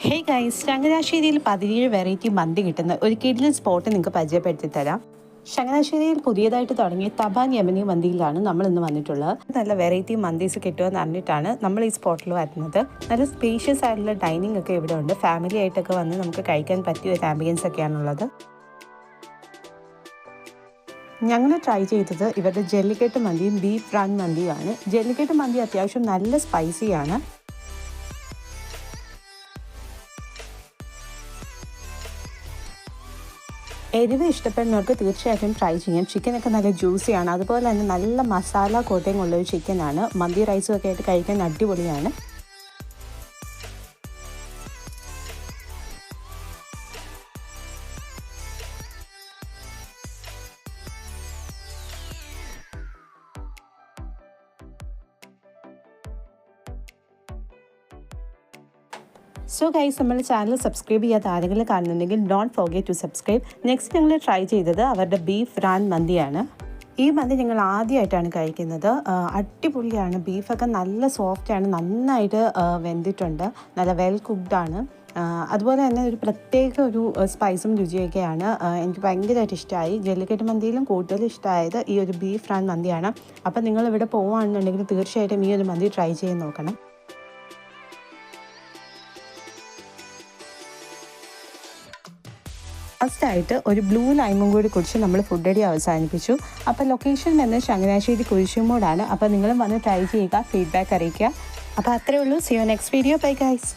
Hey guys, ചങ്ങനാശ്ശേരിയിൽ 17 variety മന്തി കിട്ടുന്ന ഒരു കിഡിലൻ സ്പോട്ട് നിങ്ങൾക്ക് പരിചയപ്പെടുത്തി തരാം. ചങ്ങനാശ്ശേരിയിൽ പുതിയതായിട്ട് തുടങ്ങിയ തബാൻ യമനി മന്തിയിലാണ് നമ്മൾ ഇന്ന് വന്നിട്ടുള്ളത്. നല്ല വെറൈറ്റി മന്തീസ് കിട്ടുമെന്ന് അറിഞ്ഞിട്ടാണ് നമ്മൾ ഈ സ്പോട്ടിൽ വരുന്നത്. നല്ല സ്പേഷ്യസ് ആയിട്ടുള്ള ഡൈനിങ് ഒക്കെ ഇവിടെ ഉണ്ട്. ഫാമിലി ആയിട്ടൊക്കെ വന്ന് നമുക്ക് കഴിക്കാൻ പറ്റിയ ഒരു ആംബിയൻസ് ഒക്കെയാണുള്ളത്. ഞങ്ങൾ ട്രൈ ചെയ്തത് ഇവരുടെ ജെല്ലിക്കെട്ട് മന്തിയും ബീഫ് ഫ്രാൻ മന്തിയുമാണ്. ജെല്ലിക്കെട്ട് മന്തി അത്യാവശ്യം നല്ല സ്പൈസിയാണ്. എരിവ് ഇഷ്ടപ്പെടുന്നവർക്ക് തീർച്ചയായിട്ടും ട്രൈ ചെയ്യാം. ചിക്കനൊക്കെ നല്ല ജ്യൂസിയാണ്. അതുപോലെ തന്നെ നല്ല മസാല കോട്ടിങ് ഉള്ളൊരു ചിക്കനാണ്. മന്തി റൈസും ഒക്കെ ആയിട്ട് കഴിക്കാൻ അടിപൊളിയാണ്. സോ ഗൈസ്, നമ്മുടെ ചാനൽ സബ്സ്ക്രൈബ് ചെയ്യാത്ത ആരെങ്കിലും കാണുന്നുണ്ടെങ്കിൽ don't forget to subscribe. Next ഞങ്ങൾ ട്രൈ ചെയ്തത് അവരുടെ ബീഫ് ഫ്രാൻ മന്തിയാണ്. ഈ മന്തി ഞങ്ങൾ ആദ്യമായിട്ടാണ് കഴിക്കുന്നത്. അടിപൊളിയാണ്. ബീഫൊക്കെ നല്ല സോഫ്റ്റാണ്, നന്നായിട്ട് വെന്തിട്ടുണ്ട്, നല്ല വെൽ കുക്ക്ഡാണ്. അതുപോലെ തന്നെ ഒരു പ്രത്യേക ഒരു സ്പൈസും രുചിയൊക്കെയാണ്. എനിക്ക് ഭയങ്കരമായിട്ട് ഇഷ്ടമായി. ജെല്ലിക്കെട്ട് മന്തിയിലും കൂടുതൽ ഇഷ്ടമായത് ഈ ഒരു ബീഫ് ഫ്രാൻ മന്തിയാണ്. അപ്പോൾ നിങ്ങളിവിടെ പോവുകയാണെന്നുണ്ടെങ്കിൽ തീർച്ചയായിട്ടും ഈ ഒരു മന്തി ട്രൈ ചെയ്ത് നോക്കണം. ഫസ്റ്റായിട്ട് ഒരു ബ്ലൂ ലൈമും കൂടി കുടിച്ച് നമ്മൾ ഫുഡ് അടി അവസാനിപ്പിച്ചു. അപ്പോൾ ലൊക്കേഷൻ എന്ന് ചങ്ങനാശ്ശേരി കുരിശുമൂടാണ്. അപ്പോൾ നിങ്ങളും വന്ന് ട്രൈ ചെയ്യുക, ഫീഡ്ബാക്ക് അറിയിക്കുക. അപ്പോൾ അത്രയേ ഉള്ളൂ. See you next video. Bye guys.